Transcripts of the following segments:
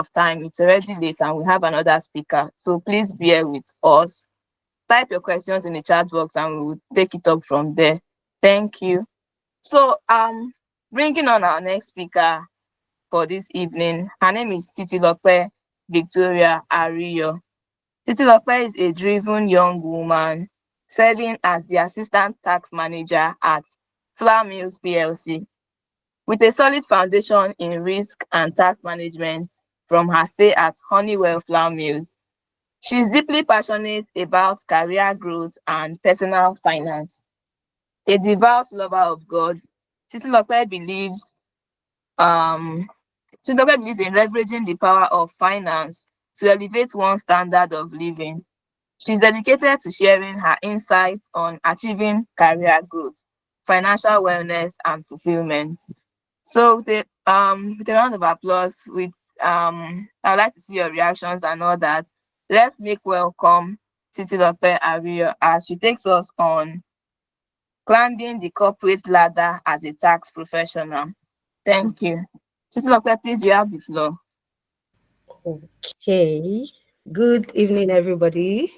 of time, it's already late and we have another speaker. So please bear with us. Type your questions in the chat box and we will take it up from there. Thank you. So bringing on our next speaker for this evening. Her name is Titilope Victoria Ariyo. Titilope is a driven young woman serving as the Assistant Tax Manager at Flour Mills PLC. With a solid foundation in risk and tax management from her stay at Honeywell Flour Mills, she is deeply passionate about career growth and personal finance. A devout lover of God, Titilope believes um, Titilope believes in leveraging the power of finance to elevate one's standard of living. She's dedicated to sharing her insights on achieving career growth, financial wellness, and fulfillment. So with a round of applause, I would like to see your reactions and all that. Let's make welcome Titilope Ariyo as she takes us on climbing the corporate ladder as a tax professional. Thank you. Titilope, please, you have the floor. Okay. Good evening, everybody.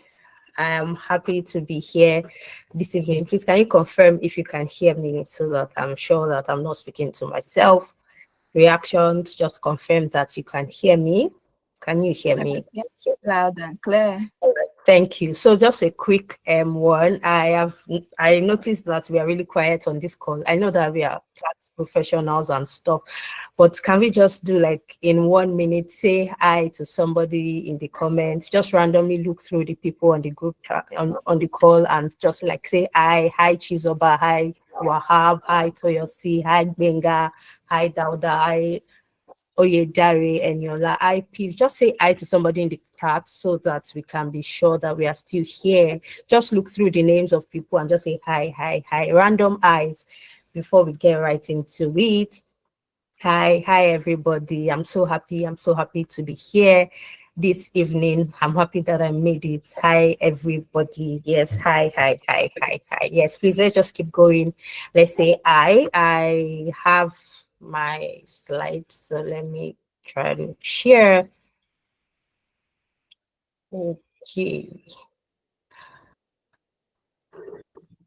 I am happy to be here this evening. Please, can you confirm if you can hear me so that I'm sure that I'm not speaking to myself? Reactions, just confirm that you can hear me. Can you hear me? Loud and clear. Thank you. So just a quick one. I noticed that we are really quiet on this call. I know that we are tax professionals and stuff, but can we just do like in 1 minute, say hi to somebody in the comments, just randomly look through the people on the group chat, on the call and just like say hi Chizoba, hi Wahab, hi Toyosi, hi Benga, hi Dauda, hi Oyedare and Yola. Please just say hi to somebody in the chat so that we can be sure that we are still here. Just look through the names of people and just say hi, random eyes before we get right into it. Hi everybody. I'm so happy to be here this evening. I'm happy that I made it. Hi everybody. Yes, hi. Yes, please let's just keep going. Let's say I have my slides, so let me try to share. Okay.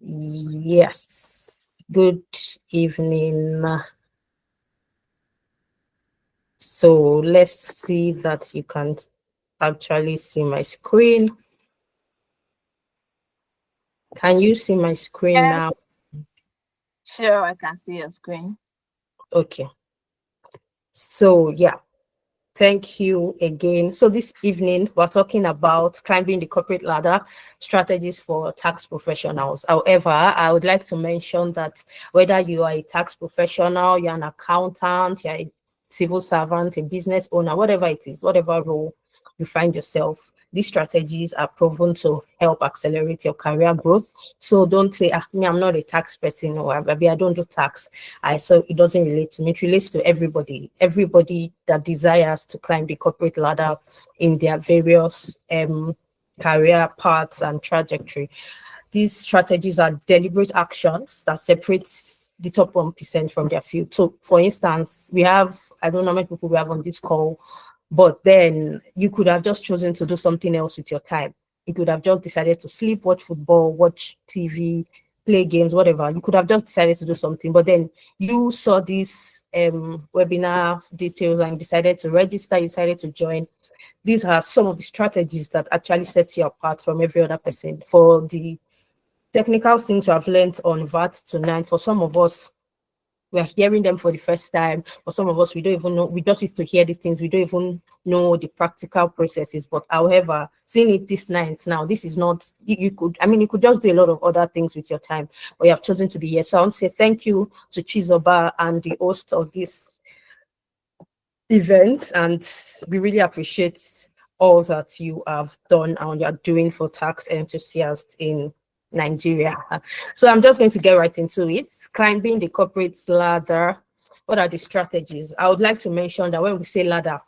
Yes, good evening. So let's see that you can actually see my screen. Can you see my screen now? Sure, I can see your screen. Okay. So yeah, thank you again. So this evening, we're talking about climbing the corporate ladder, strategies for tax professionals. However, I would like to mention that whether you are a tax professional, you're an accountant, you're a civil servant, a business owner, whatever it is, whatever role you find yourself, these strategies are proven to help accelerate your career growth. So don't say, me, I'm not a tax person, or maybe I don't do tax. So it doesn't relate to me. It relates to everybody that desires to climb the corporate ladder in their various career paths and trajectory. These strategies are deliberate actions that separate the top 1% from their field. So for instance, we have, I don't know how many people we have on this call, but then you could have just chosen to do something else with your time. You could have just decided to sleep, watch football, watch TV, play games, whatever. You could have just decided to do something, but then you saw this webinar details and decided to register, you decided to join. These are some of the strategies that actually sets you apart from every other person. For the technical things I've learned on VAT tonight, for some of us, we're hearing them for the first time. For some of us, we don't even know, we just used to hear these things. We don't even know the practical processes. But however, seeing it this night now, this is not, you could just do a lot of other things with your time, but you have chosen to be here. So I want to say thank you to Chizoba and the host of this event. And we really appreciate all that you have done and you're doing for tax enthusiasts in Nigeria. So I'm just going to get right into it. Climbing the corporate ladder. What are the strategies? I would like to mention that when we say ladder,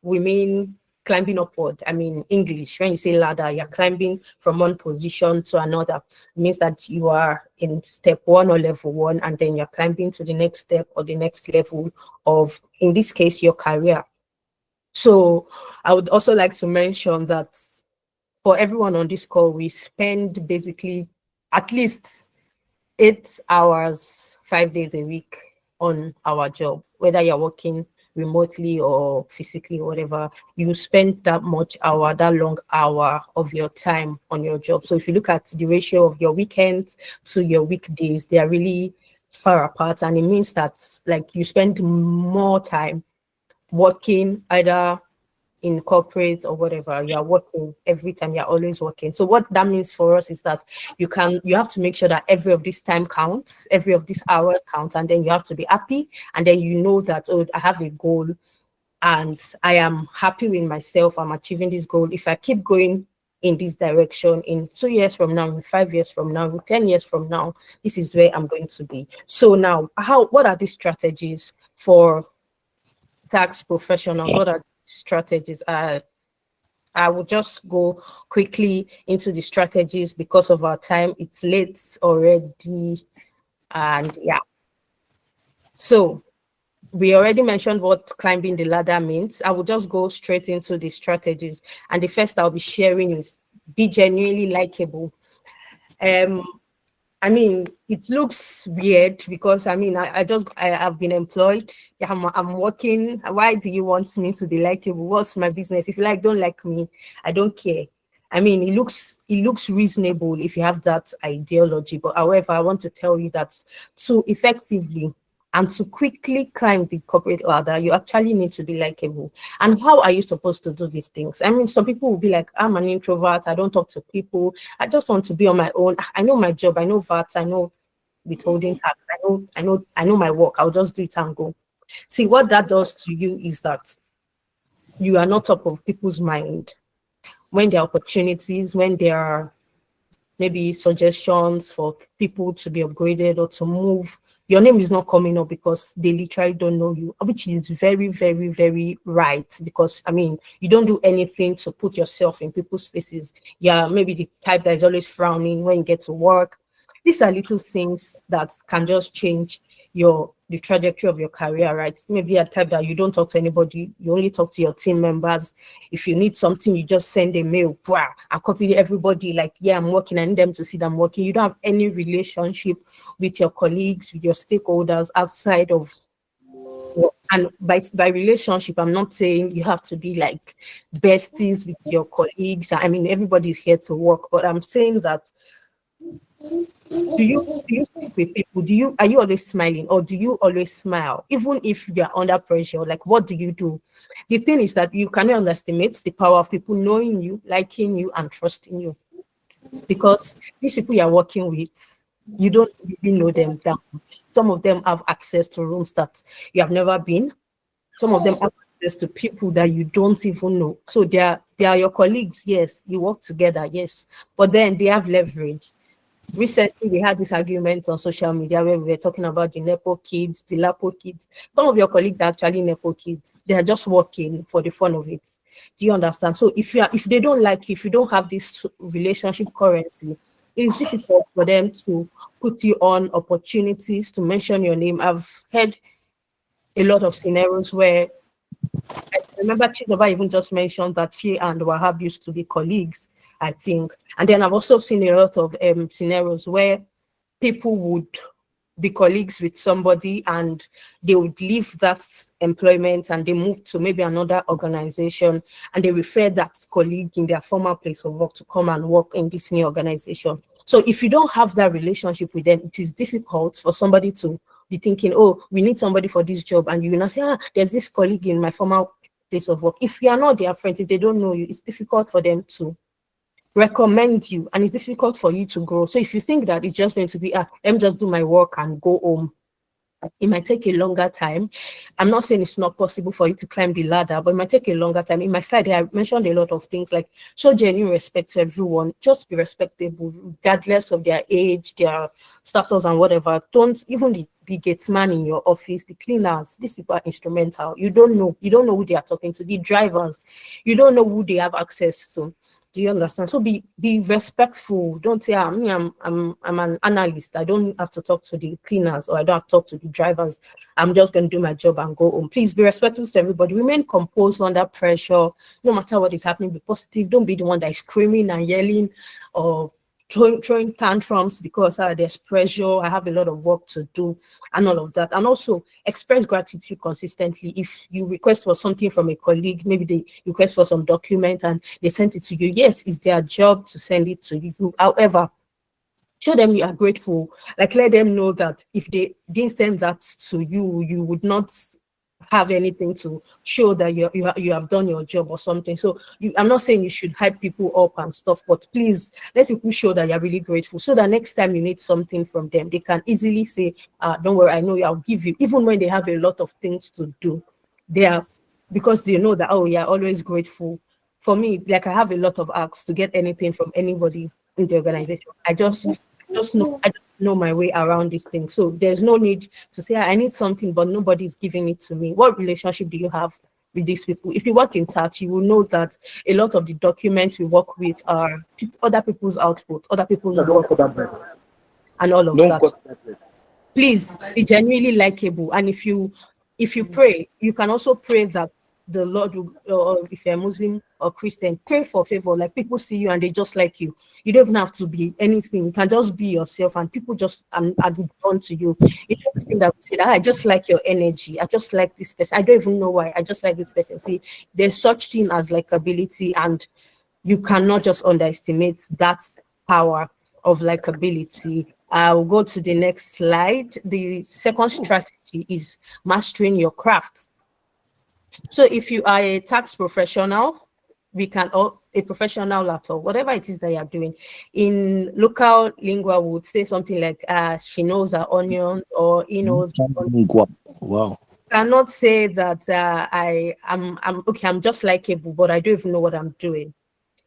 we mean climbing upward. I mean, English, when you say ladder, you're climbing from one position to another. It means that you are in step 1 or level 1, and then you're climbing to the next step or the next level of, in this case, your career. So I would also like to mention that for everyone on this call, we spend basically at least 8 hours, 5 days a week on our job, whether you're working remotely or physically or whatever, you spend that much hour, that long hour of your time on your job. So if you look at the ratio of your weekends to your weekdays, they are really far apart. And it means that like you spend more time working either in corporate or whatever, you're working every time, you're always working. So what that means for us is that you have to make sure that every of this time counts, every of this hour counts, and then you have to be happy, and then you know that, oh, I have a goal and I am happy with myself, I'm achieving this goal. If I keep going in this direction, in 2 years from now, in 5 years from now, in 10 years from now, this is where I'm going to be. So now, what are these strategies for tax professionals? What are strategies? I will just go quickly into the strategies because of our time. It's late already. And yeah. So we already mentioned what climbing the ladder means. I will just go straight into the strategies. And the first I'll be sharing is be genuinely likable. I mean, it looks weird because I mean, I have been employed. Yeah, I'm working. Why do you want me to be likable? What's my business? If you like, don't like me, I don't care. I mean, it looks reasonable if you have that ideology. But however, I want to tell you that to effectively and to quickly climb the corporate ladder, you actually need to be likable. And how are you supposed to do these things? I mean, some people will be like, I'm an introvert, I don't talk to people, I just want to be on my own. I know my job, I know VAT, I know withholding tax, I know my work. I'll just do it and go. See, what that does to you is that you are not top of people's mind when there are opportunities, when there are maybe suggestions for people to be upgraded or to move. Your name is not coming up because they literally don't know you, which is very, very, very right. Because I mean, you don't do anything to put yourself in people's faces. Yeah, maybe the type that is always frowning when you get to work. These are little things that can just change the trajectory of your career, right? Maybe a type that you don't talk to anybody, you only talk to your team members. If you need something, you just send a mail, brah, and copy everybody, like, yeah, I'm working, I need them to see that I'm working. You don't have any relationship with your colleagues, with your stakeholders outside of work. And by relationship, I'm not saying you have to be like besties with your colleagues. I mean, everybody's here to work, but I'm saying that do you speak with people? Are you always smiling or do you always smile? Even if you're under pressure, like what do you do? The thing is that you cannot underestimate the power of people knowing you, liking you, and trusting you. Because these people you're working with, you don't really know them that much. Some of them have access to rooms that you have never been. Some of them have access to people that you don't even know. So they are your colleagues, yes. You work together, yes. But then they have leverage. Recently, we had this argument on social media where we were talking about the Nepo kids, the Lapo kids. Some of your colleagues are actually Nepo kids. They are just working for the fun of it. Do you understand? So if they don't like you, if you don't have this relationship currency, it is difficult for them to put you on opportunities to mention your name. I've heard a lot of scenarios where I remember Chidoba even just mentioned that she and Wahab used to be colleagues, I think. And then I've also seen a lot of scenarios where people would be colleagues with somebody and they would leave that employment and they move to maybe another organization and they refer that colleague in their former place of work to come and work in this new organization. So if you don't have that relationship with them, it is difficult for somebody to be thinking, oh, we need somebody for this job. And you will not say, there's this colleague in my former place of work. If you are not their friends, if they don't know you, it's difficult for them to recommend you and it's difficult for you to grow. So if you think that it's just going to be, let me just do my work and go home, it might take a longer time. I'm not saying it's not possible for you to climb the ladder, but it might take a longer time. In my slide, I mentioned a lot of things like show genuine respect to everyone. Just be respectable, regardless of their age, their status, and whatever. Don't even the gate man in your office, the cleaners. These people are instrumental. You don't know who they are talking to. The drivers, you don't know who they have access to. Do you understand? So be respectful. Don't say, I'm an analyst. I don't have to talk to the cleaners, or I don't have to talk to the drivers. I'm just going to do my job and go home. Please be respectful to everybody. Remain composed under pressure. No matter what is happening, be positive. Don't be the one that is screaming and yelling or throwing tantrums because there's pressure. I have a lot of work to do and all of that. And also express gratitude consistently. If you request for something from a colleague, maybe they request for some document and they sent it to you. Yes, it's their job to send it to you. However, show them you are grateful. Like, let them know that if they didn't send that to you, you would not have anything to show that you have done your job or something. So I'm not saying you should hype people up and stuff, but please let people show that you're really grateful, so that next time you need something from them, they can easily say, don't worry, I know I'll give you, even when they have a lot of things to do. They are, because they know that, oh, you're always grateful. For me, like, I have a lot of asks to get anything from anybody in the organization. I just know my way around this thing. So there's no need to say I need something, but nobody's giving it to me. What relationship do you have with these people? If you work in tax, you will know that a lot of the documents we work with are other people's output, other people's No, don't work, cut that bread. and all of Don't that. cut that bread. Please be genuinely likable. And if you pray, you can also pray that the Lord will, or if you're Muslim or Christian, pray for favor. Like, people see you and they just like you. You don't even have to be anything. You can just be yourself, and people just are drawn to you. You know, this thing that we say, I just like your energy. I just like this person. I don't even know why. I just like this person. See, there's such thing as likability, and you cannot just underestimate that power of likability. I'll go to the next slide. The second strategy is mastering your craft. So if you are a tax professional, we can, or a professional at all, whatever it is that you're doing. In local lingua, we would say something like, she knows her onions, or he knows. Wow. Cannot say that I'm okay, I'm just likable, but I don't even know what I'm doing.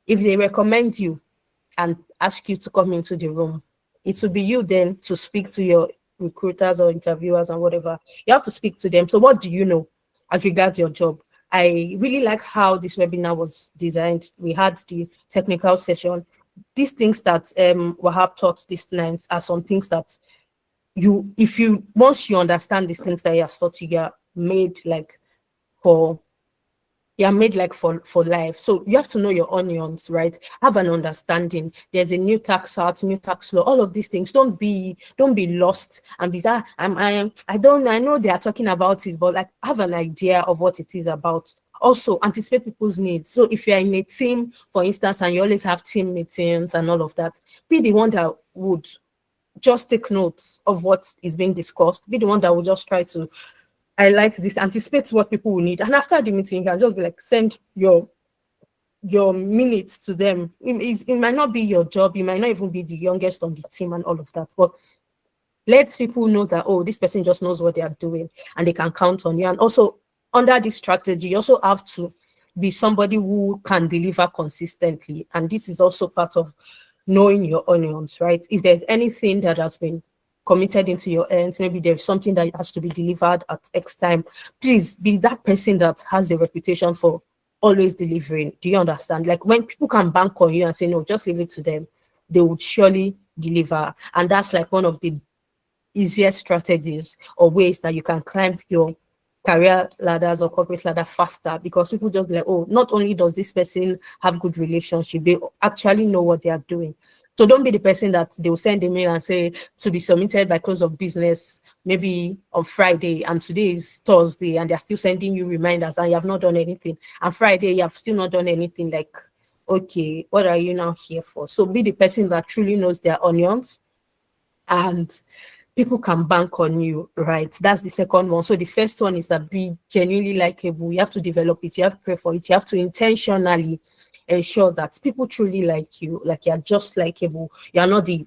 If they recommend you and ask you to come into the room, it will be you then to speak to your recruiters or interviewers and whatever. You have to speak to them. So what do you know as regards your job? I really like how this webinar was designed. We had the technical session. These things that Wahab taught this night are some things that if you once you understand these things that he has taught you, you're made like for for life. So you have to know your onions, right? Have an understanding. There's a new tax act, new tax law, all of these things. Don't be lost and be that I know they are talking about it, but like, have an idea of what it is about. Also anticipate people's needs. So if you're in a team, for instance, and you always have team meetings and all of that, be the one that would just take notes of what is being discussed. Be the one that will just try to highlight this, anticipate what people will need. And after the meeting, you can just be like, send your minutes to them. It might not be your job, you might not even be the youngest on the team and all of that, but let people know that, oh, this person just knows what they are doing and they can count on you. And also, under this strategy, you also have to be somebody who can deliver consistently. And this is also part of knowing your onions, right? If there's anything that has been committed into your hands, maybe there's something that has to be delivered at X time, please be that person that has a reputation for always delivering. Do you understand? Like, when people can bank on you and say, no, just leave it to them, they would surely deliver. And that's like one of the easiest strategies or ways that you can climb your career ladders or corporate ladder faster, because people just be like, oh, not only does this person have good relationship, they actually know what they are doing. So don't be the person that they will send a mail and say to be submitted by close of business, maybe on Friday, and today is Thursday, and they're still sending you reminders and you have not done anything. And Friday, you have still not done anything. Like, okay, what are you now here for? So be the person that truly knows their onions, and people can bank on you, right? That's the second one. So the first one is that be genuinely likable. You have to develop it. You have to pray for it. You have to intentionally ensure that people truly like you, like you're just likable. You're not the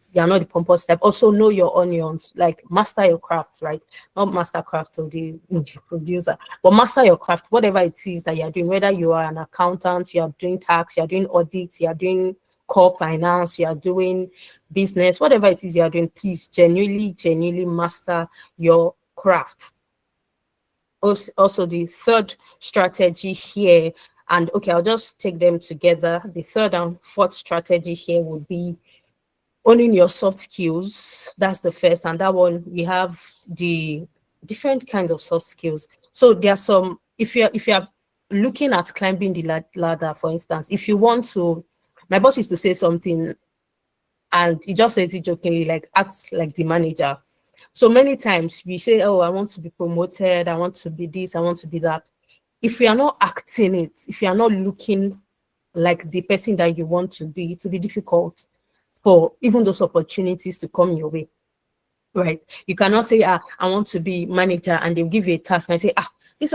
pompous type. Also know your onions, like master your craft, right? Not master craft of the producer, but master your craft, whatever it is that you're doing, whether you are an accountant, you're doing tax, you're doing audits, you're doing core finance, you're doing business, whatever it is you're doing, please genuinely master your craft. Also, the third strategy here, And okay, I'll just take them together. The third and fourth strategy here would be owning your soft skills. That's the first. And that one, we have the different kind of soft skills. So there are some, if you're looking at climbing the ladder, for instance, if you want to, my boss used to say something and he just says it jokingly, like act like the manager. So many times we say, oh, I want to be promoted, I want to be this, I want to be that. If you are not acting it, if you are not looking like the person that you want to be, it will be difficult for even those opportunities to come your way. Right. You cannot say, I want to be manager, and they'll give you a task and say, this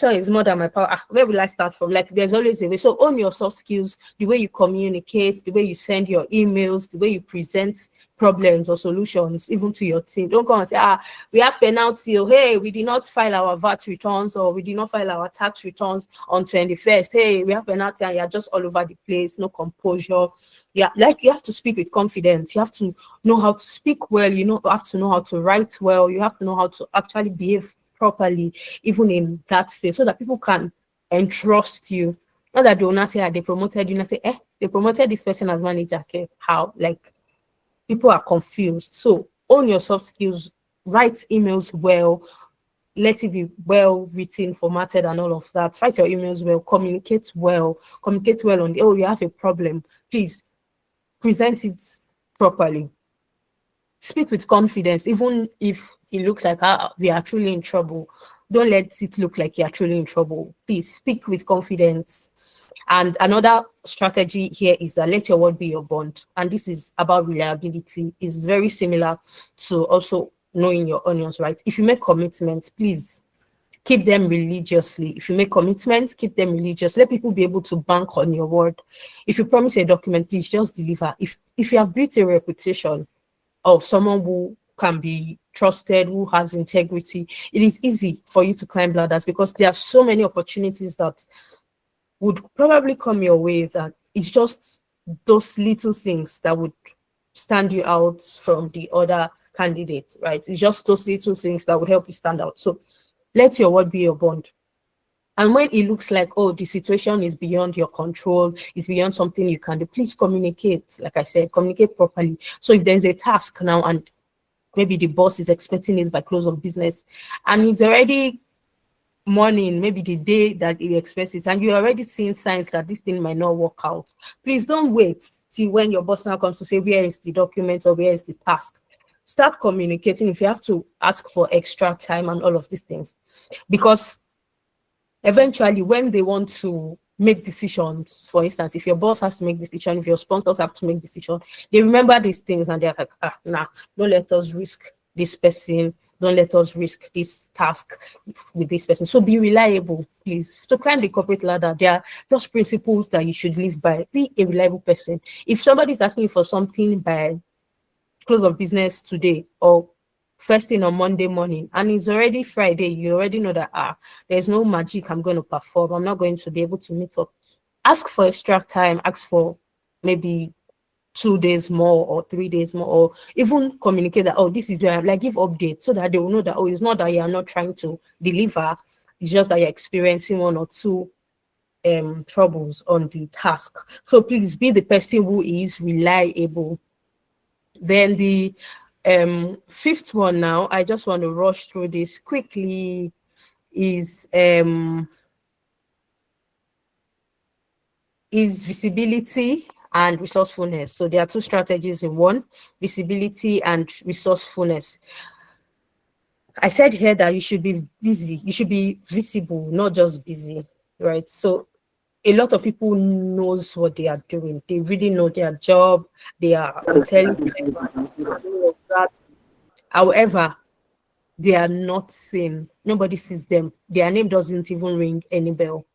one is more than my power. Where will I start from? Like there's always a way. So own your soft skills, the way you communicate, the way you send your emails, the way you present problems or solutions, even to your team. Don't come and say, we have penalty. Oh, hey, we did not file our VAT returns, or we did not file our tax returns on 21st. Hey, we have penalty, and you're just all over the place, no composure. Yeah, like you have to speak with confidence. You have to know how to speak well. You have to know how to write well. You have to know how to actually behave properly, even in that space, so that people can entrust you. Not that they will not say, they promoted you, not say, they promoted this person as manager. Okay, how? Like people are confused. So own your soft skills, write emails well, let it be well written, formatted, and all of that. Write your emails well, communicate well on the, you have a problem. Please present it properly. Speak with confidence, even if it looks like we are truly in trouble. Don't let it look like you are truly in trouble. Please speak with confidence. And another strategy here is that let your word be your bond. And this is about reliability. It's very similar to also knowing your onions, right? If you make commitments, please keep them religiously. If you make commitments, keep them religious. Let people be able to bank on your word. If you promise a document, please just deliver. If you have built a reputation of someone who can be trusted, who has integrity, it is easy for you to climb ladders, because there are so many opportunities that would probably come your way, that it's just those little things that would stand you out from the other candidate, right? It's just those little things that would help you stand out. So let your word be your bond. And when it looks like, the situation is beyond your control, it's beyond something you can do, please communicate. Like I said, communicate properly. So if there's a task now and maybe the boss is expecting it by close of business, and it's already morning, maybe the day that you expect it, and you're already seeing signs that this thing might not work out, please don't wait till when your boss now comes to say, where is the document or where is the task? Start communicating. If you have to ask for extra time and all of these things, because eventually when they want to make decisions, for instance, if your boss has to make decision, if your sponsors have to make decision, they remember these things and they're like, nah, don't let us risk this person, don't let us risk this task with this person. So be reliable, please. To climb the corporate ladder, there are just principles that you should live by. Be a reliable person. If somebody's asking you for something by close of business today, or first thing on Monday morning, and it's already Friday, you already know that there's no magic I'm going to perform. I'm not going to be able to meet up. Ask for extra time, ask for maybe 2 days more or 3 days more, or even communicate that, this is where I'm, like, give updates so that they will know that, it's not that you're not trying to deliver, it's just that you're experiencing one or two troubles on the task. So please be the person who is reliable. Then the fifth one, now I just want to rush through this quickly, is visibility and resourcefulness. So there are two strategies in one: visibility and resourcefulness. I said here that you should be busy, you should be visible, not just busy, right? So a lot of people knows what they are doing. They really know their job. They are intelligent and all of that. However, they are not seen. Nobody sees them. Their name doesn't even ring any bell.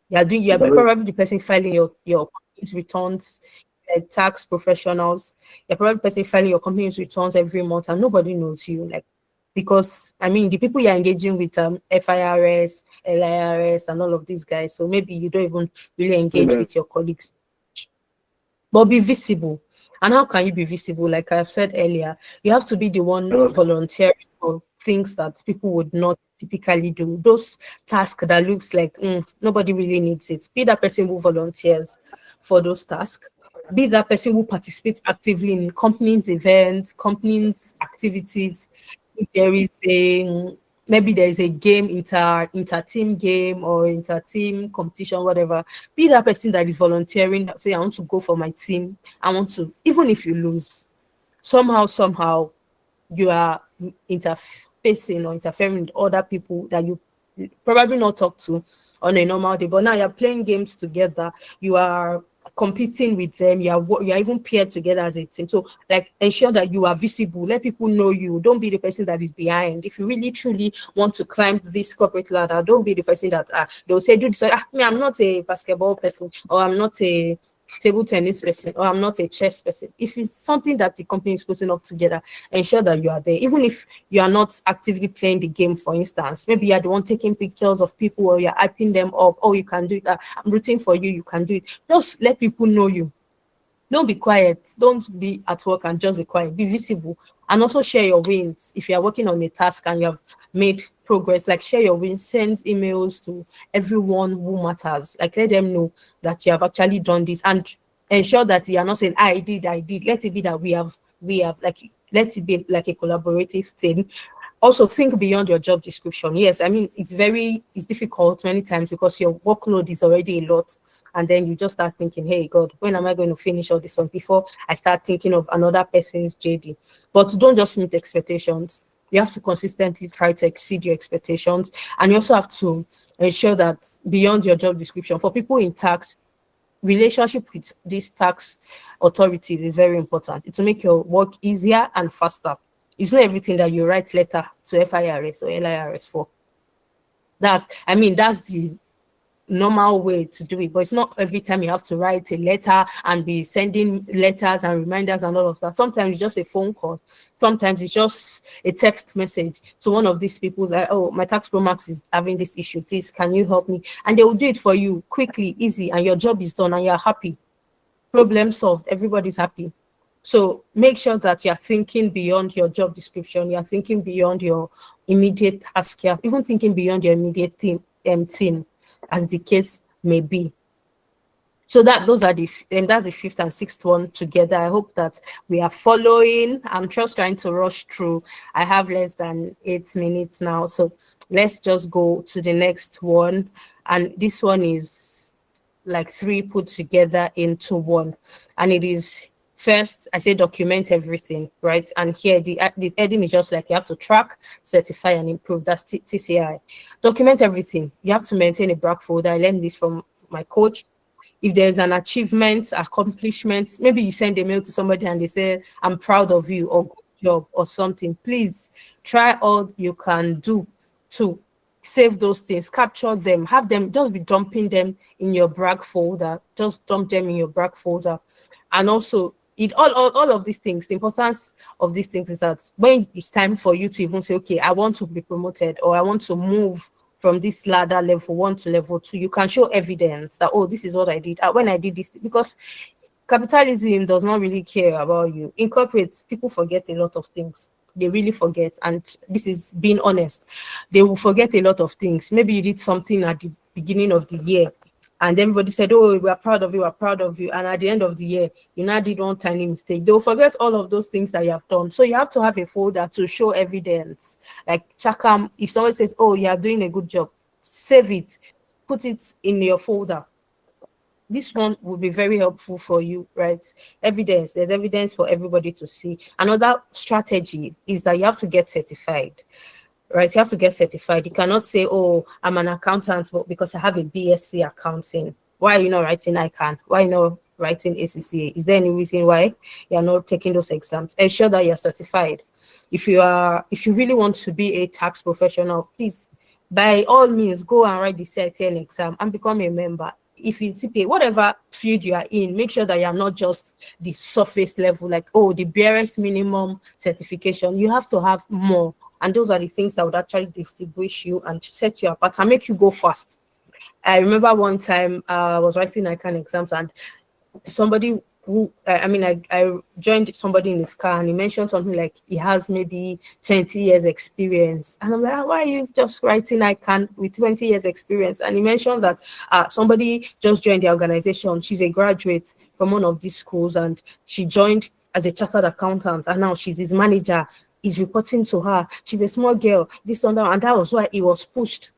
You're probably the person filing your company's returns, tax professionals. You're probably the person filing your company's returns every month, and nobody knows you. Like, because I mean, the people you're engaging with, FIRS, LIRS, and all of these guys. So maybe you don't even really engage with your colleagues. But be visible. And how can you be visible? Like I've said earlier, you have to be the one volunteering for things that people would not typically do. Those tasks that looks like nobody really needs it. Be that person who volunteers for those tasks. Be that person who participates actively in companies' events, companies' activities. If there is a maybe there is a game, inter team game or inter team competition, whatever. Be that person that is volunteering. That say, I want to go for my team. I want to, even if you lose, somehow you are interfacing or interfering with other people that you probably not talk to on a normal day. But now you're playing games together. You are competing with them. You are even paired together as a team. So like ensure that you are visible. Let people know you. Don't be the person that is behind. If you really truly want to climb this corporate ladder, don't be the person that they'll say, do this. Me, I'm not a basketball person, or I'm not a table tennis person, or I'm not a chess person. If it's something that the company is putting up together, ensure that you are there. Even if you are not actively playing the game, for instance, maybe you're the one taking pictures of people or you're hyping them up. Oh, you can do it. I'm rooting for you. You can do it. Just let people know you. Don't be quiet. Don't be at work and just be quiet. Be visible. And also share your wins. If you are working on a task and you have made progress, like share your wins, send emails to everyone who matters. Like let them know that you have actually done this, and ensure that you are not saying I did, I did. Let it be that we have like let it be like a collaborative thing. Also think beyond your job description. Yes, I mean it's difficult many times because your workload is already a lot, and then you just start thinking, hey God, when am I going to finish all this one before I start thinking of another person's JD? But don't just meet expectations. You have to consistently try to exceed your expectations, and you also have to ensure that beyond your job description, for people in tax, relationship with these tax authorities is very important. It will make your work easier and faster. It's not everything that you write letter to FIRS or LIRS for. That's the normal way to do it, but it's not every time you have to write a letter and be sending letters and reminders and all of that. Sometimes it's just a phone call. Sometimes it's just a text message to one of these people that, oh, my tax pro max is having this issue, please can you help me? And they will do it for you quickly, easy, and your job is done and you're happy. Problem solved. Everybody's happy. So make sure that you're thinking beyond your job description. You're thinking beyond your immediate task. You're even thinking beyond your immediate team, as the case may be. So that's the fifth and sixth one together. I hope that we are following. I'm just trying to rush through. I have less than 8 minutes now, so let's just go to the next one. And this one is like 3 put together into one, and it is first, I say document everything, right? And here the heading is just like you have to track, certify, and improve. That's TCI. Document everything. You have to maintain a brag folder. I learned this from my coach. If there's an achievement, accomplishment, maybe you send a mail to somebody and they say, I'm proud of you, or good job, or something. Please try all you can do to save those things, capture them, have them, just be dumping them in your brag folder. Just dump them in your brag folder. And also, all of these things, the importance of these things is that when it's time for you to even say, okay, I want to be promoted, or I want to move from this ladder level 1 to level 2, you can show evidence that, oh, this is what I did when I did this. Because capitalism does not really care about you. In corporates, people forget a lot of things. They really forget, and this is being honest. They will forget a lot of things. Maybe you did something at the beginning of the year, and everybody said, oh, we are proud of you, we're proud of you. And at the end of the year, you now did one tiny mistake. They'll forget all of those things that you have done. So you have to have a folder to show evidence. Like Chakam, if someone says, oh, you are doing a good job, save it, put it in your folder. This one will be very helpful for you, right? Evidence. There's evidence for everybody to see. Another strategy is that you have to get certified. Right, you have to get certified. You cannot say, oh, I'm an accountant, but because I have a BSc accounting, why are you not writing ICANN? Why are you not writing ACCA? Is there any reason why you're not taking those exams? Ensure that you're certified. If you really want to be a tax professional, please, by all means, go and write the CITN exam and become a member. If it's CPA, whatever field you are in, make sure that you are not just the surface level, like, oh, the barest minimum certification. You have to have more. And those are the things that would actually distinguish you and set you apart and make you go fast. I remember one time I was writing ICANN exams, and somebody I joined somebody in his car and he mentioned something like he has maybe 20 years experience. And I'm like, "Ah, why are you just writing I can with 20 years experience?" And he mentioned that somebody just joined the organization. She's a graduate from one of these schools and she joined as a chartered accountant and now she's his manager. He's reporting to her. She's a small girl, this and that. And that was why he was pushed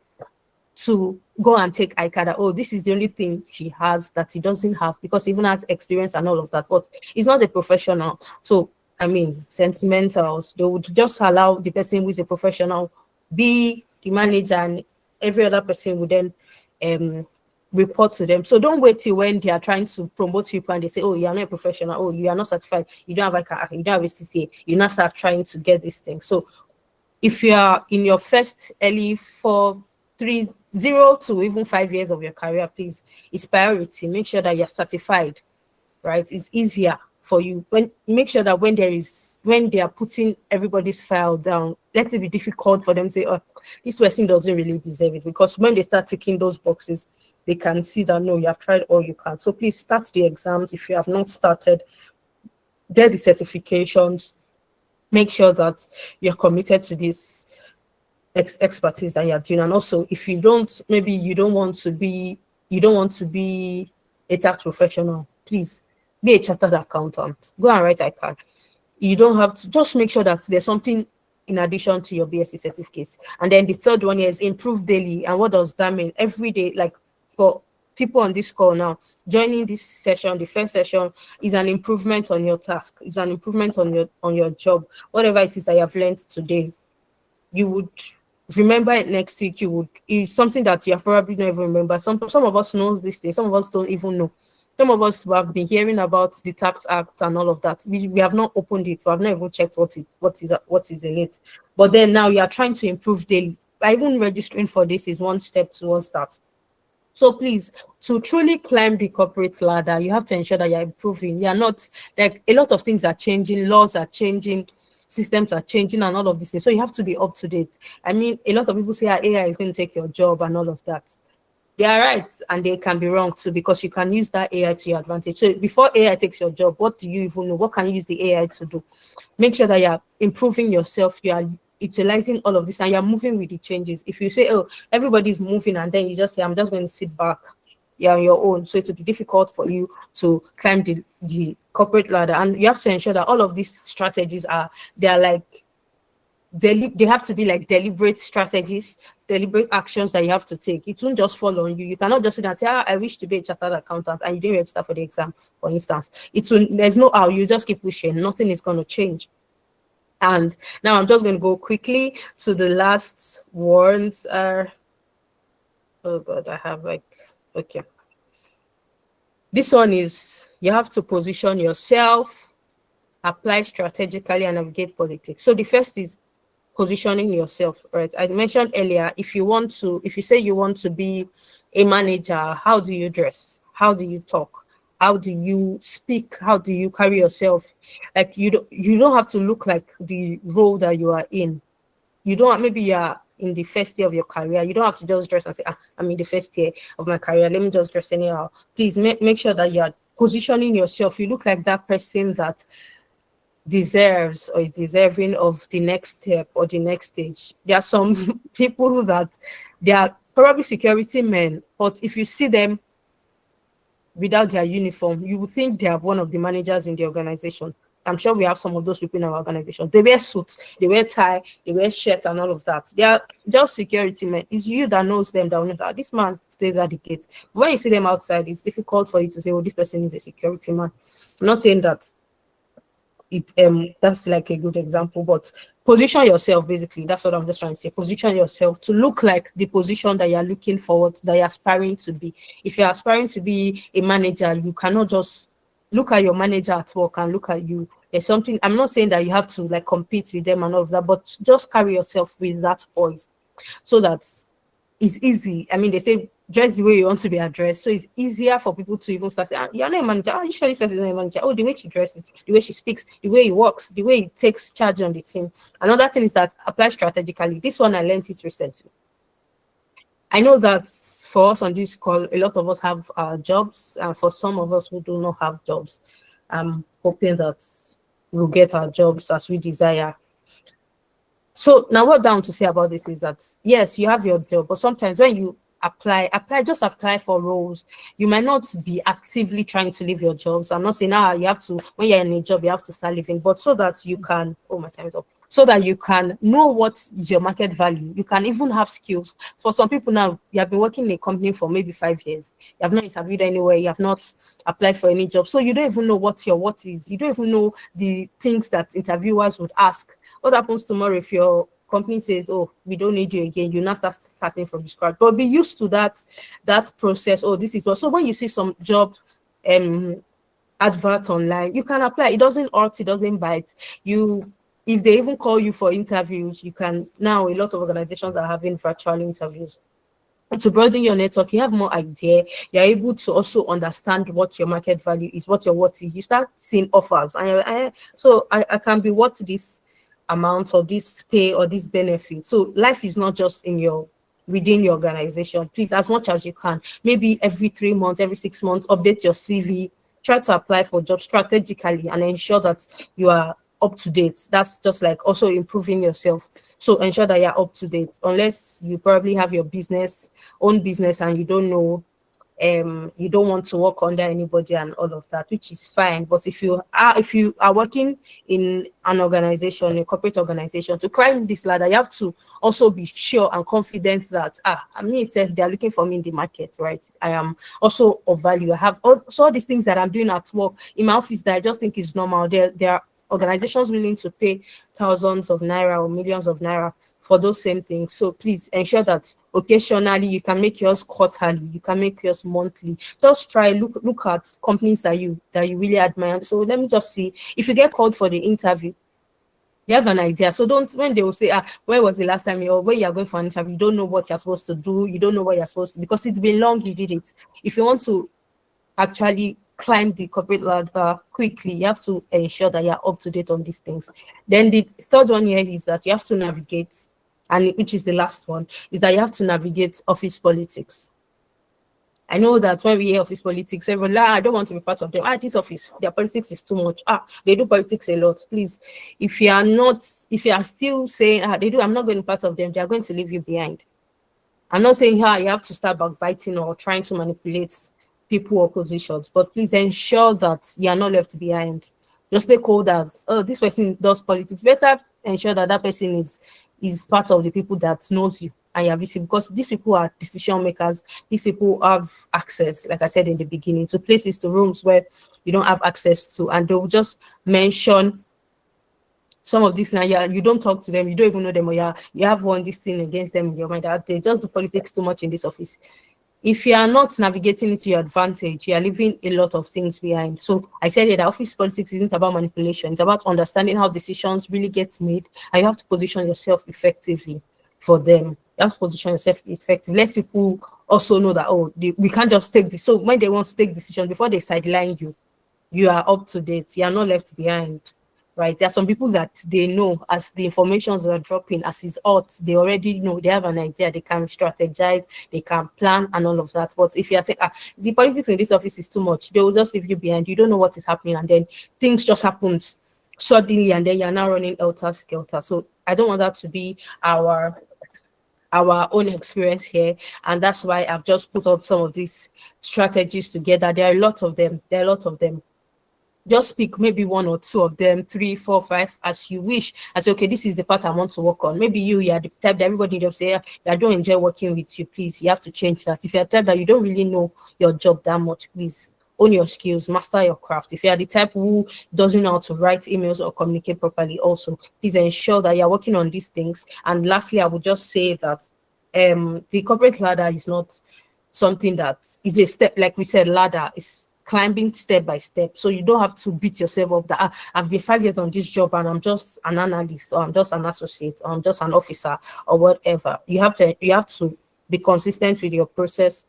to go and take ICADA. Oh, this is the only thing she has that he doesn't have because he even has experience and all of that. But he's not a professional. So, I mean, sentimentals, they would just allow the person who is a professional be the manager and every other person would then um report to them. So don't wait till when they are trying to promote people and they say, "Oh, you are not a professional. Oh, you are not certified. You don't have ICADA. You don't have a CCA." You now start trying to get this thing. So if you are in your first early 0 to even 5 years of your career, please, it's priority. Make sure that you're certified, right? It's easier for you. When make sure that when they are putting everybody's file down, let it be difficult for them to say, "Oh, this person doesn't really deserve it." Because when they start ticking those boxes, they can see that no, you have tried all you can. So please start the exams if you have not started, get the certifications, make sure that you're committed to this expertise that you're doing. And also, if you don't, maybe you don't want to be a tax professional, please be a chartered accountant. Go and write ICAN. You don't have to, just make sure that there's something in addition to your BSc certificates. And then the third one is improve daily. And what does that mean? Every day, like for people on this call now, joining this session, the first session is an improvement on your task, is an improvement on your job, whatever it is that you have learned today. You would remember it next week. You would, it's something that you have probably not even remember. Some of us know this thing, some of us don't even know. Some of us who have been hearing about the tax act and all of that, we have not opened it, we have not even checked what is in it. But then now you are trying to improve daily. By even registering for this is one step towards that. So please, to truly climb the corporate ladder, you have to ensure that you're improving. You're not, like, a lot of things are changing, laws are changing, systems are changing, and all of this. So you have to be up to date. I mean, a lot of people say AI is going to take your job and all of that. They are right and they can be wrong too, because you can use that AI to your advantage. So before AI takes your job, what do you even know? What can you use the AI to do? Make sure that you're improving yourself, you are utilizing all of this, and you're moving with the changes. If you say, "Oh, everybody's moving," and then you just say, "I'm just going to sit back," you're on your own. So it will be difficult for you to climb the corporate ladder. And you have to ensure that all of these strategies they're like they have to be like deliberate strategies, deliberate actions that you have to take. It won't just fall on you. You cannot just sit and say, "I wish to be a chartered accountant," and you didn't register for the exam, for instance. There's no how. You just keep pushing. Nothing is going to change. And now I'm just going to go quickly to the last ones. Oh God, I have like, okay. This one is, you have to position yourself, apply strategically, and navigate politics. So the first is positioning yourself, right? I mentioned earlier, if you say you want to be a manager, how do you dress? How do you talk? How do you speak? How do you carry yourself? Like, you don't have to look like the role that you are in. You don't, maybe you are in the first year of your career. You don't have to just dress and say, "I'm in the first year of my career, let me just dress anyhow." Please make sure that you're positioning yourself. You look like that person that deserves or is deserving of the next step or the next stage. There are some people that they are probably security men, but if you see them without their uniform, you would think they are one of the managers in the organization. I'm sure we have some of those people in our organization. They wear suits, they wear tie, they wear shirt and all of that. They are just security men. It's you that knows them, that will know that this man stays at the gate. When you see them outside, it's difficult for you to say, "Oh, this person is a security man." I'm not saying that that's like a good example, but position yourself, basically. That's what I'm just trying to say. Position yourself to look like the position that you're looking forward, that you're aspiring to be. If you're aspiring to be a manager, you cannot just look at your manager at work and look at you. There's something, I'm not saying that you have to like compete with them and all of that, but just carry yourself with that poise so that it's easy. I mean, they say dress the way you want to be addressed. So it's easier for people to even start saying, "You're not a manager. Oh, you sure this person is not a manager? Oh, the way she dresses, the way she speaks, the way he walks, the way he takes charge on the team." Another thing is that apply strategically. This one I learned it recently. I know that for us on this call, a lot of us have jobs, and for some of us who do not have jobs, I'm hoping that we'll get our jobs as we desire. So now what down to say about this is that yes, you have your job, but sometimes when you just apply for roles. You might not be actively trying to leave your jobs. I'm not saying you have to, when you're in a job, you have to start living, but so that you can, oh, my time is up. So that you can know what is your market value. You can even have skills. For some people now, you have been working in a company for maybe 5 years. You have not interviewed anywhere. You have not applied for any job. So you don't even know what your what is. You don't even know the things that interviewers would ask. What happens tomorrow if your company says, oh, we don't need you again, you now start starting from scratch? But be used to that process. Oh, this is what. So when you see some job advert online, you can apply. It doesn't hurt, it doesn't bite. You, if they even call you for interviews, you can now, a lot of organizations are having virtual interviews. To broaden your network, you have more idea. You're able to also understand what your market value is, what your worth is. You start seeing offers, so I can be worth this amount or this pay or this benefit. So life is not just within your organization. Please, as much as you can, maybe every 3 months, every 6 months, update your CV. Try to apply for jobs strategically and ensure that you are up to date. That's just like also improving yourself. So ensure that you're up to date. Unless you probably have your own business, and you don't want to work under anybody and all of that, which is fine. But if you are working in an organization, a corporate organization, to climb this ladder, you have to also be sure and confident that I mean, if they are looking for me in the market, right? I am also of value. I have all these things that I'm doing at work in my office that I just think is normal. There are organizations willing to pay thousands of naira or millions of naira for those same things. So please ensure that occasionally you can make yours quarterly, you can make yours monthly. Just try look at companies that you really admire. So let me just see, if you get called for the interview, you have an idea. So don't, when they will say, where was the last time or where you are going for an interview, you don't know what you're supposed to do, you don't know what you're supposed to, because it's been long you did it. If you want to actually climb the corporate ladder quickly, you have to ensure that you're up to date on these things. Then the third one here is that you have to navigate, and which is the last one, is that you have to navigate office politics. I know that when we hear office politics, everyone, I don't want to be part of them. This office, their politics is too much. They do politics a lot. Please, if you are still saying, they do, I'm not going to be part of them, they are going to leave you behind. I'm not saying you have to start backbiting or trying to manipulate people or positions, but please ensure that you are not left behind. Your stakeholders, this person does politics, better ensure that that person is part of the people that knows you and you're visible, because these people are decision makers. These people have access, like I said in the beginning, to places, to rooms where you don't have access to, and they'll just mention some of this. Now you don't talk to them, you don't even know them, or you have this thing against them in your mind that they just do politics too much in this office. If you are not navigating it to your advantage, you are leaving a lot of things behind. So I said that office politics isn't about manipulation. It's about understanding how decisions really get made, and you have to position yourself effectively for them. You have to position yourself effectively. Let people also know that, we can't just take this. So when they want to take decisions, before they sideline you, you are up to date. You are not left behind. Right, there are some people that they know, as the informations are dropping, as it's hot, they already know, they have an idea, they can strategize, they can plan and all of that. But if you are saying, the politics in this office is too much, they will just leave you behind. You don't know what is happening, and then things just happen suddenly, and then you're now running helter skelter. So I don't want that to be our own experience here, and that's why I've just put up some of these strategies together. There are a lot of them. Just pick maybe one or two of them, 3, 4, 5, as you wish. I say, okay, this is the part I want to work on. Maybe you are the type that everybody just say, I don't enjoy working with you. Please, you have to change that. If you're the type that you don't really know your job that much, please own your skills, master your craft. If you are the type who doesn't know how to write emails or communicate properly, also, please ensure that you're working on these things. And lastly, I would just say that the corporate ladder is not something that is a step, like we said, ladder is climbing step by step. So you don't have to beat yourself up that I've been 5 years on this job and I'm just an analyst, or I'm just an associate, or I'm just an officer, or whatever. You have to be consistent with your process.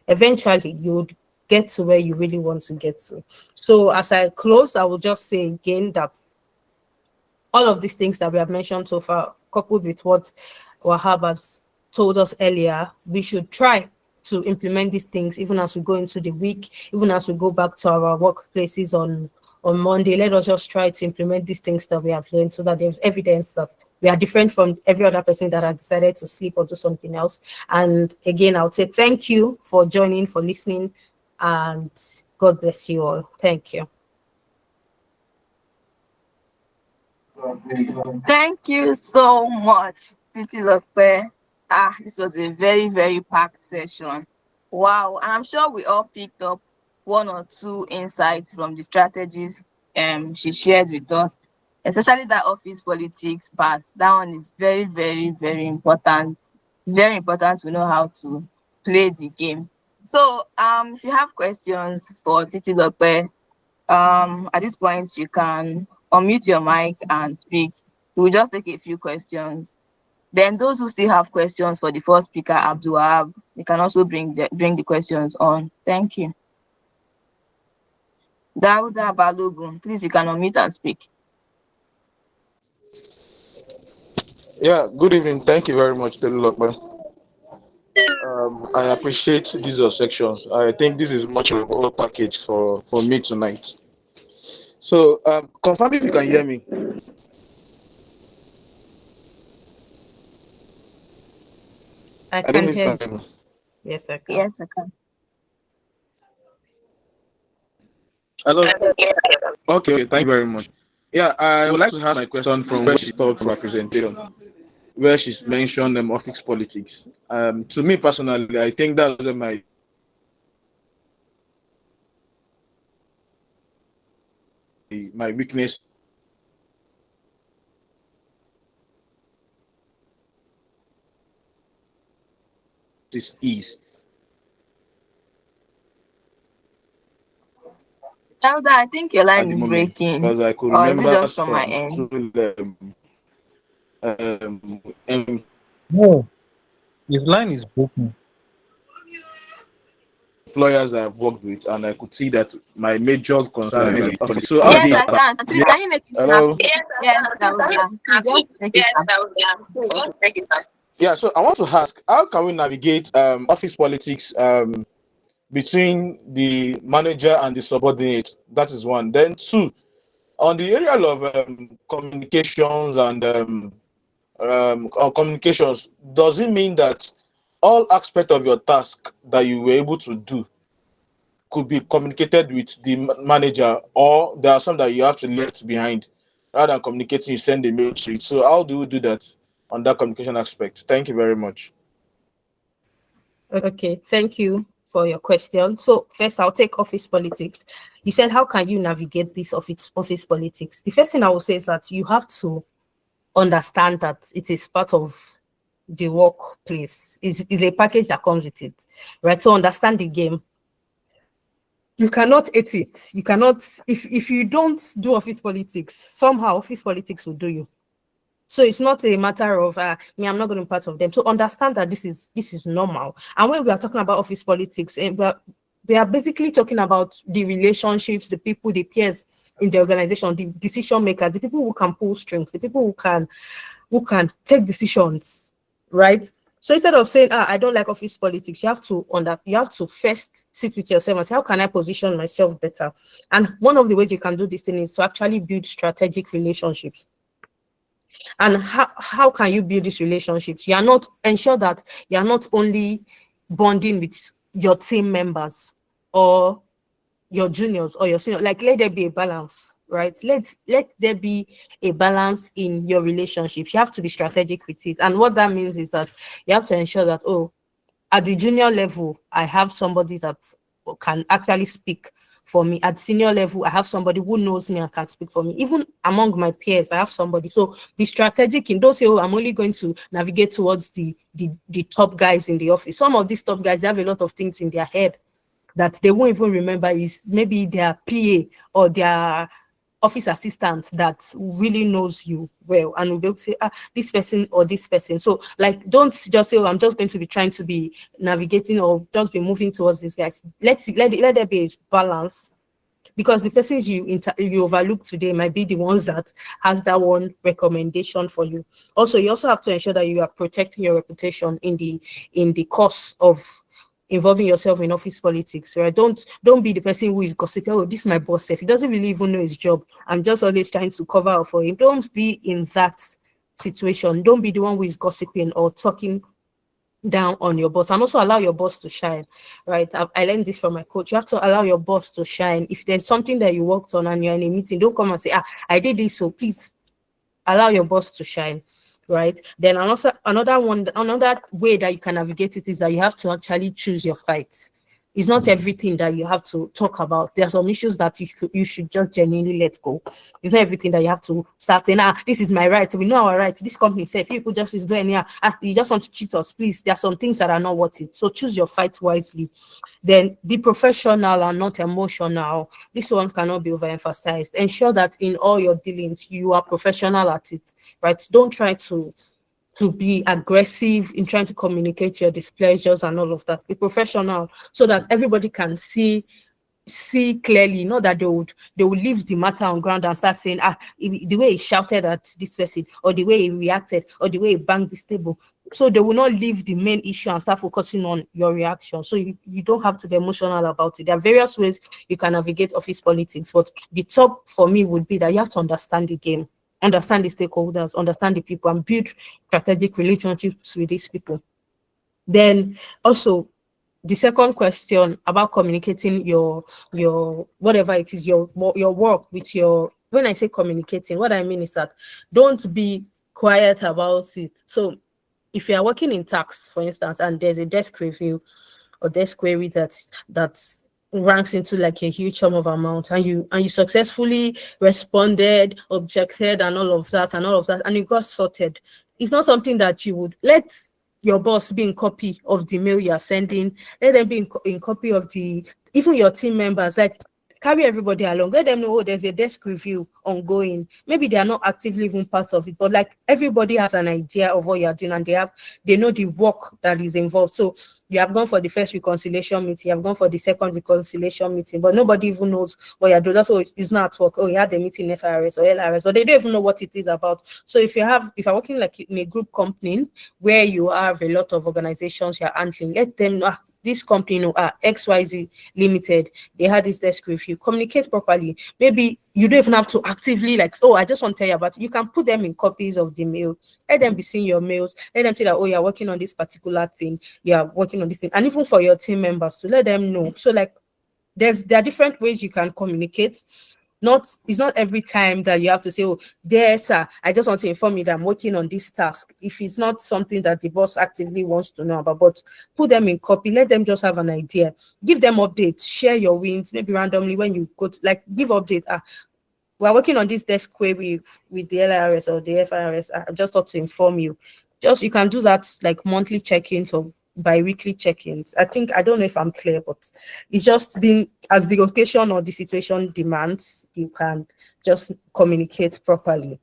Eventually you would get to where you really want to get to. So as I close, I will just say again that all of these things that we have mentioned so far, coupled with what Wahab has told us earlier, we should try to implement these things even as we go into the week, even as we go back to our workplaces on Monday. Let us just try to implement these things that we have learned so that there's evidence that we are different from every other person that has decided to sleep or do something else. And again, I would say thank you for joining, for listening, and God bless you all. Thank you. Thank you so much, Titilope. This was a very, very packed session. Wow. And I'm sure we all picked up one or two insights from the strategies she shared with us, especially that office politics part. That one is very, very, very important. Very important to know how to play the game. So if you have questions for Titilope, at this point you can unmute your mic and speak. We'll just take a few questions. Then those who still have questions for the first speaker, Abdulwahab, you can also bring the questions on. Thank you. Dauda Balogun, please, you can unmute and speak. Yeah, good evening. Thank you very much, Titilope. I appreciate these sections. I think this is much of a whole package for me tonight. So, confirm if you can hear me. I I don't can know if hear you you. can hear me. Yes, I can. Yes, I can. Hello. Okay, thank you very much. Yeah, I would like to have my question from where she talked about presentation, where she's mentioned office politics. To me personally, I think that's where my weakness is Dauda, I think your at line the is moment, breaking. because I could Or is it remember just from my some end? um, No, his line is broken. employers I've worked with, and I could see that my major concern is so how Yes, they. I can. Please, can you make it Hello. snappy? Yes, Dauda. Please just make it snappy. Yeah, so I want to ask, how can we navigate office politics between the manager and the subordinate? That is one. Then two, on the area of communications and communications, does it mean that all aspect of your task that you were able to do could be communicated with the manager, or there are some that you have to left behind? Rather than communicating, you send a mail to it. So how do we do that on that communication aspect? Thank you very much. Okay, thank you for your question. So first, I'll take office politics. You said, how can you navigate this office politics? The first thing I will say is that you have to understand that it is part of the workplace. Is a package that comes with it, right? So understand the game. You cannot hate it. You cannot, if you don't do office politics, somehow office politics will do you. So it's not a matter of me, I'm not going to be part of them. So understand that this is normal. And when we are talking about office politics, we are basically talking about the relationships, the people, the peers in the organization, the decision makers, the people who can pull strings, the people who can take decisions, right? So instead of saying, I don't like office politics, you have to first sit with yourself and say, how can I position myself better? And one of the ways you can do this thing is to actually build strategic relationships. And how can you build these relationships? Ensure that you are not only bonding with your team members or your juniors or your senior. Like, let there be a balance, right? Let there be a balance in your relationships. You have to be strategic with it. And what that means is that you have to ensure that, at the junior level, I have somebody that can actually speak for me. At senior level, I have somebody who knows me and can speak for me. Even among my peers, I have somebody. So be strategic in, don't say, I'm only going to navigate towards the top guys in the office. Some of these top guys, they have a lot of things in their head that they won't even remember, is maybe their PA or their office assistant that really knows you well and will be able to say, this person or this person. So, like, don't just say, I'm just going to be trying to be navigating or just be moving towards these guys. Let there be a balance, because the persons you overlook today might be the ones that has that one recommendation for you. Also, you also have to ensure that you are protecting your reputation in the course of involving yourself in office politics, right? Don't be the person who is gossiping. Oh, this is my boss. If he doesn't really even know his job, I'm just always trying to cover up for him. Don't be in that situation. Don't be the one who is gossiping or talking down on your boss, and also allow your boss to shine, right? I learned this from my coach. You have to allow your boss to shine. If there's something that you worked on and you're in a meeting, don't come and say, I did this, so please allow your boss to shine, right? Then another way that you can navigate it is that you have to actually choose your fights. It's not everything that you have to talk about. There are some issues that you should just genuinely let go. It's not everything that you have to start saying, this is my right. We know our right. This company said, people just is doing, you just want to cheat us. Please, there are some things that are not worth it. So choose your fight wisely. Then be professional and not emotional. This one cannot be overemphasized. Ensure that in all your dealings, you are professional at it, right? Don't try to be aggressive in trying to communicate your displeasures and all of that. Be professional so that everybody can see clearly, not that they would leave the matter on ground and start saying, the way he shouted at this person, or the way he reacted, or the way he banged this table. So they will not leave the main issue and start focusing on your reaction. So you don't have to be emotional about it. There are various ways you can navigate office politics, but the top for me would be that you have to understand the game, understand the stakeholders, understand the people, and build strategic relationships with these people. Then also, the second question about communicating your whatever it is, your work with your, when I say communicating, what I mean is that don't be quiet about it. So if you are working in tax, for instance, and there's a desk review or desk query that's ranks into like a huge sum of amount, and you successfully responded, objected, and all of that, and you got sorted, it's not something that you would let your boss be in copy of the mail you're sending. Let them be in copy of even your team members. Like, carry everybody along. Let them know, there's a desk review ongoing. Maybe they are not actively even part of it, but like everybody has an idea of what you're doing, and they know the work that is involved. So you have gone for the first reconciliation meeting, you have gone for the second reconciliation meeting, but nobody even knows what you're doing. That's why it's not at work. Oh, you had a meeting in FRS or LRS, but they don't even know what it is about. So if you're working like in a group company where you have a lot of organizations you're handling, let them know, this company, XYZ Limited, they had this desk review. Communicate properly. Maybe you don't even have to actively I just want to tell you about it. You can put them in copies of the mail. Let them be seeing your mails. Let them say that, you're working on this particular thing. You're working on this thing. And even for your team members, to let them know. So there are different ways you can communicate. It's not every time that you have to say, dear sir, I just want to inform you that I'm working on this task. If it's not something that the boss actively wants to know about, but put them in copy, let them just have an idea. Give them updates, share your wins, maybe randomly when you go to, give updates. We're working on this desk query with the LRS or the FRS. I just thought to inform you. You can do that like monthly check-ins or bi-weekly check-ins. I don't know if I'm clear, but it's just been as the occasion or the situation demands, you can just communicate properly.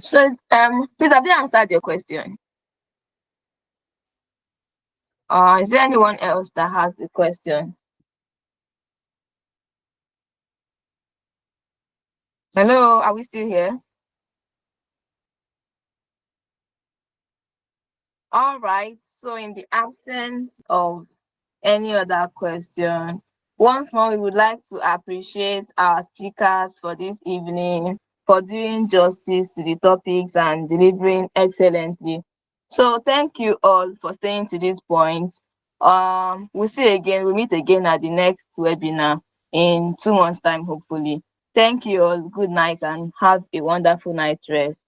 So, please, have they answered your question? Is there anyone else that has a question? Hello, are we still here? All right. So, in the absence of any other question, once more, we would like to appreciate our speakers for this evening for doing justice to the topics and delivering excellently. So thank you all for staying to this point. We'll meet again at the next webinar in 2 months' time, hopefully. Thank you all. Good night and have a wonderful night's rest.